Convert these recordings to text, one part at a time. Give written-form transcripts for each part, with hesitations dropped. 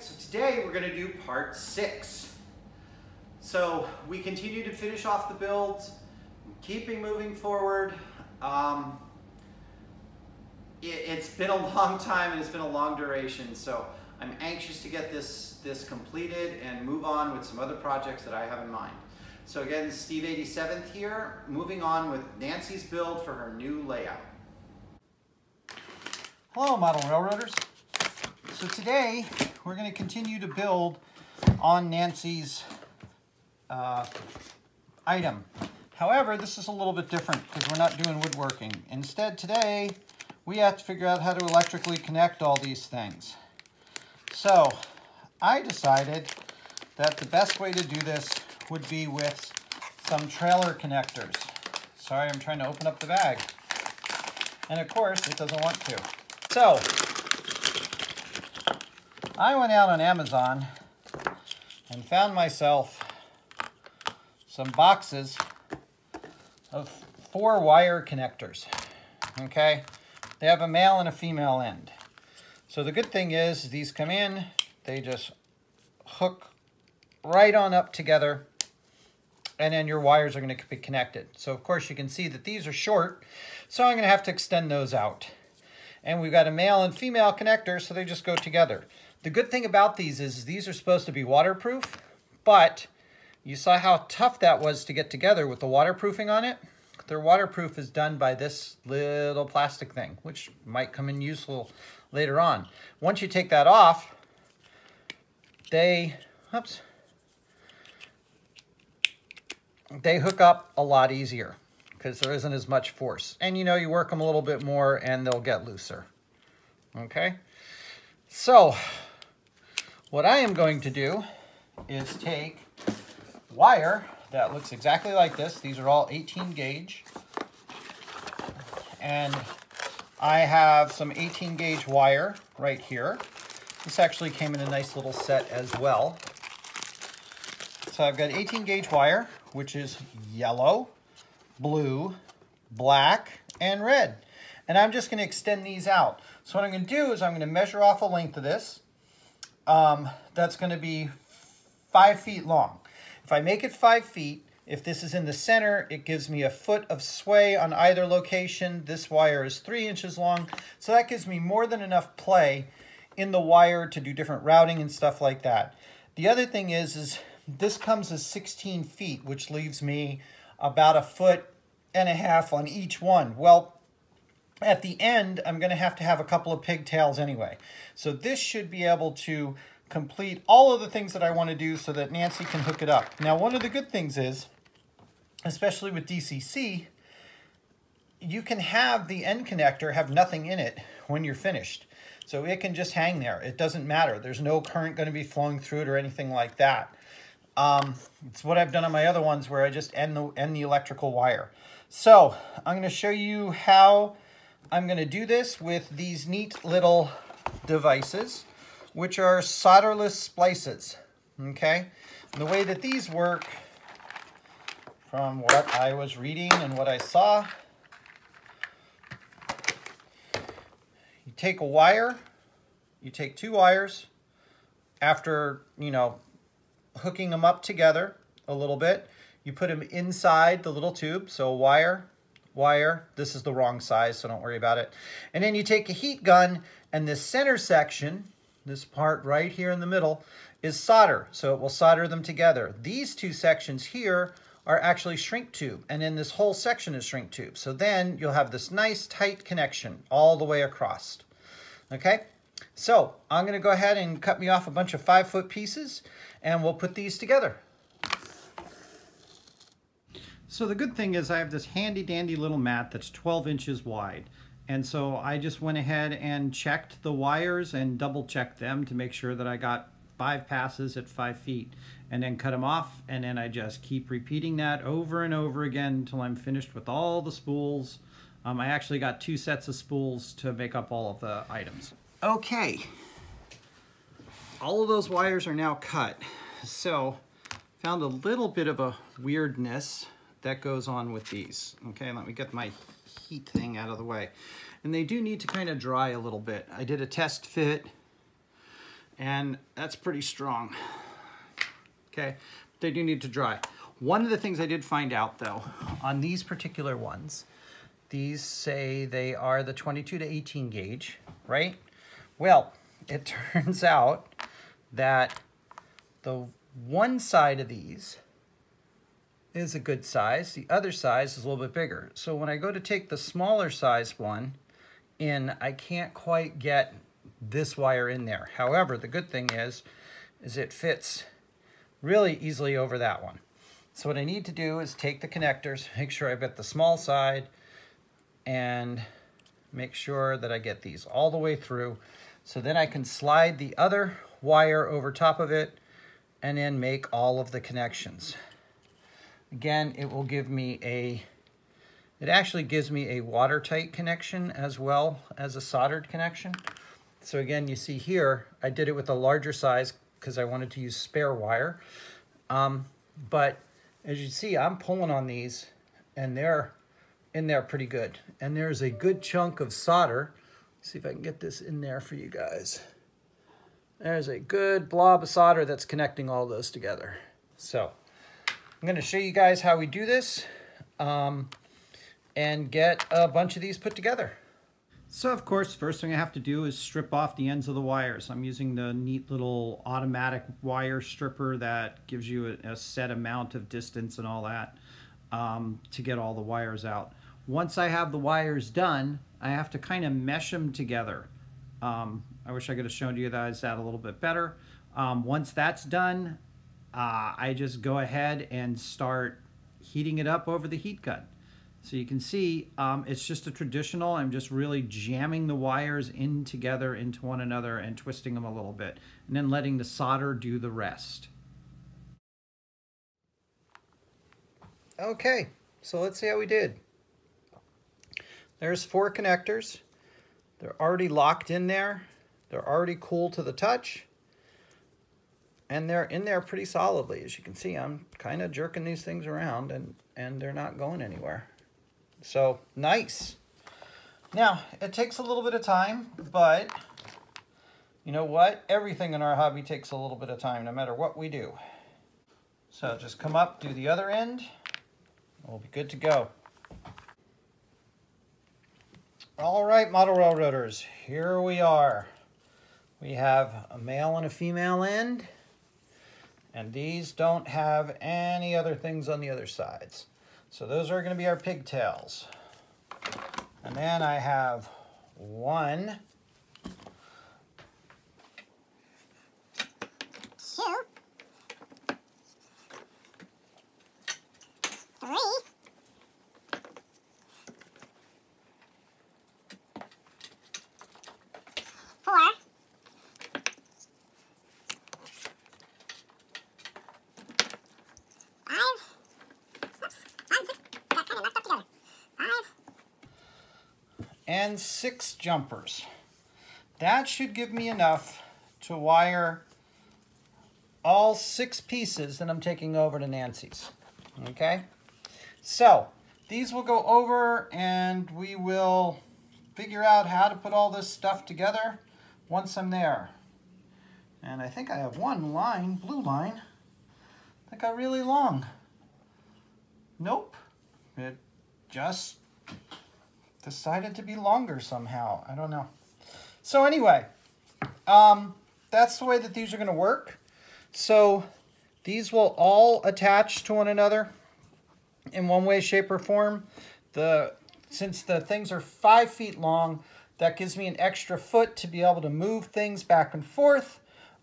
So today we're going to do part 6. So we continue to finish off the builds, keeping moving forward. It's been a long time and it's been a long duration, so I'm anxious to get this completed and move on with some other projects that I have in mind. So again, Steve 87th here, moving on with Nancy's build for her new layout. Hello, model railroaders. So today we're going to continue to build on Nancy's item. However, this is a little bit different because we're not doing woodworking. Instead, today we have to figure out how to electrically connect all these things. So I decided that the best way to do this would be with some trailer connectors. Sorry, I'm trying to open up the bag. And of course, it doesn't want to. So I went out on Amazon and found myself some boxes of 4 wire connectors, okay? They have a male and a female end. So the good thing is these come in, they just hook right on up together, and then your wires are going to be connected. So of course you can see that these are short, so I'm going to have to extend those out. And we've got a male and female connector, so they just go together. The good thing about these is these are supposed to be waterproof, but you saw how tough that was to get together with the waterproofing on it. Their waterproof is done by this little plastic thing, which might come in useful later on. Once you take that off, they hook up a lot easier because there isn't as much force. And you know, you work them a little bit more and they'll get looser. Okay? So what I am going to do is take wire that looks exactly like this. These are all 18 gauge. And I have some 18 gauge wire right here. This actually came in a nice little set as well. So I've got 18 gauge wire, which is yellow, blue, black, and red. And I'm just going to extend these out. So what I'm going to do is I'm going to measure off a length of this. That's going to be 5 feet long. If I make it 5 feet, if this is in the center, it gives me a foot of sway on either location. This wire is 3 inches long, so that gives me more than enough play in the wire to do different routing and stuff like that. The other thing is this comes as 16 feet, which leaves me about 1.5 feet on each one. Well, at the end, I'm going to have a couple of pigtails anyway. So this should be able to complete all of the things that I want to do so that Nancy can hook it up. Now, one of the good things is, especially with DCC, you can have the end connector have nothing in it when you're finished. So it can just hang there. It doesn't matter. There's no current going to be flowing through it or anything like that. It's what I've done on my other ones where I just end the electrical wire. So I'm going to show you how I'm going to do this with these neat little devices, which are solderless splices, okay? And the way that these work, from what I was reading and what I saw, you take a wire, you take 2 wires, after, you know, hooking them up together a little bit, you put them inside the little tube, so wire, wire. This is the wrong size, so don't worry about it. And then you take a heat gun, and this center section, this part right here in the middle, is solder. So it will solder them together. These two sections here are actually shrink tube, and then this whole section is shrink tube. So then you'll have this nice tight connection all the way across. Okay, so I'm going to go ahead and cut me off a bunch of 5-foot pieces, and we'll put these together. So the good thing is I have this handy dandy little mat that's 12 inches wide. And so I just went ahead and checked the wires and double checked them to make sure that I got 5 passes at 5 feet, and then cut them off, and then I just keep repeating that over and over again until I'm finished with all the spools. I actually got 2 sets of spools to make up all of the items. Okay, all of those wires are now cut. So found a little bit of a weirdness that goes on with these. Okay, let me get my heat thing out of the way. And they do need to kind of dry a little bit. I did a test fit, and that's pretty strong. Okay, they do need to dry. One of the things I did find out though, on these particular ones, these say they are the 22 to 18 gauge, right? Well, it turns out that the one side of these is a good size. The other size is a little bit bigger. So when I go to take the smaller size one in, I can't quite get this wire in there. However, the good thing is it fits really easily over that one. So what I need to do is take the connectors, make sure I've got the small side, and make sure that I get these all the way through. So then I can slide the other wire over top of it and then make all of the connections. Again, it will give me it actually gives me a watertight connection as well as a soldered connection. So again, you see here, I did it with a larger size because I wanted to use spare wire. But as you see, I'm pulling on these and they're in there pretty good. And there's a good chunk of solder. Let's see if I can get this in there for you guys. There's a good blob of solder that's connecting all those together. So I'm going to show you guys how we do this and get a bunch of these put together. So of course, first thing I have to do is strip off the ends of the wires. I'm using the neat little automatic wire stripper that gives you a set amount of distance and all that to get all the wires out. Once I have the wires done, I have to kind of mesh them together. I wish I could have shown you guys that a little bit better. Once that's done, I just go ahead and start heating it up over the heat gun. So you can see it's just a traditional, I'm just really jamming the wires in together into one another and twisting them a little bit, and then letting the solder do the rest. Okay, so let's see how we did. There's 4 connectors. They're already locked in there. They're already cool to the touch. And they're in there pretty solidly. As you can see, I'm kind of jerking these things around and they're not going anywhere. So, nice. Now, it takes a little bit of time, but you know what? Everything in our hobby takes a little bit of time, no matter what we do. So just come up, do the other end, and we'll be good to go. All right, model railroaders, here we are. We have a male and a female end, and these don't have any other things on the other sides. So those are going to be our pigtails. And then I have 1, 2, 3, 4, 5. Got kind of knocked up together. 5. and 6 jumpers. That should give me enough to wire all 6 pieces that I'm taking over to Nancy's. Okay? So, these will go over and we will figure out how to put all this stuff together once I'm there. And I think I have one line, blue line, that got really long. Nope. It just decided to be longer somehow. I don't know. So anyway, that's the way that these are going to work. So these will all attach to one another in one way, shape, or form. Since the things are 5 feet long, that gives me an extra foot to be able to move things back and forth.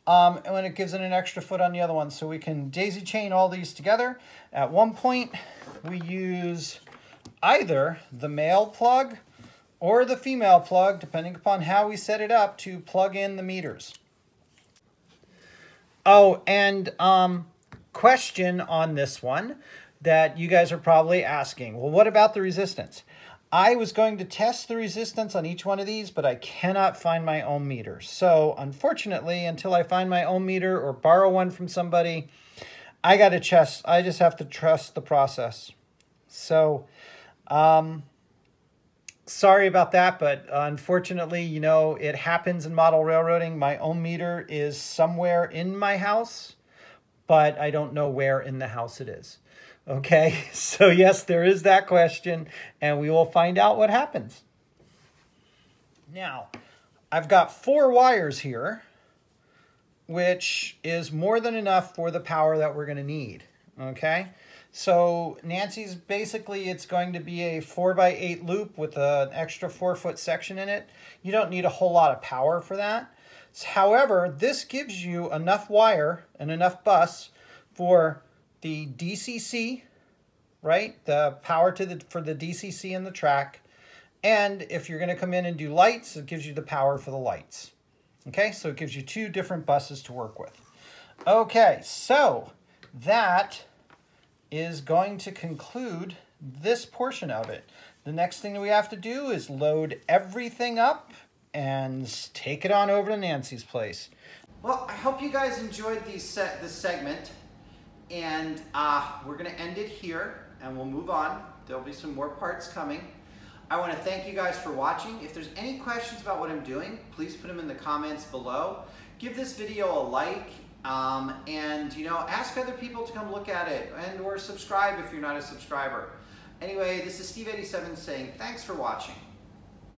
And when it gives it an extra foot on the other one. So we can daisy chain all these together. At one point, we use either the male plug or the female plug, depending upon how we set it up, to plug in the meters. Oh, and question on this one that you guys are probably asking. Well, what about the resistance? I was going to test the resistance on each one of these, but I cannot find my own meter. So unfortunately, until I find my own meter or borrow one from somebody, I just have to trust the process. So sorry about that, but unfortunately, you know, it happens in model railroading. My own meter is somewhere in my house, but I don't know where in the house it is. Okay, so yes, there is that question, and we will find out what happens. Now, I've got 4 wires here, which is more than enough for the power that we're going to need. Okay, so Nancy's basically, it's going to be a 4x8 loop with an extra 4-foot section in it. You don't need a whole lot of power for that. However, this gives you enough wire and enough bus for the DCC, right? The power for the DCC and the track. And if you're going to come in and do lights, it gives you the power for the lights. Okay, so it gives you 2 different buses to work with. Okay, so that is going to conclude this portion of it. The next thing that we have to do is load everything up and take it on over to Nancy's place. Well, I hope you guys enjoyed this segment. And we're going to end it here, and we'll move on. There'll be some more parts coming. I want to thank you guys for watching. If there's any questions about what I'm doing, please put them in the comments below. Give this video a like, and you know, ask other people to come look at it, and or subscribe if you're not a subscriber. Anyway, this is Steve87 saying thanks for watching.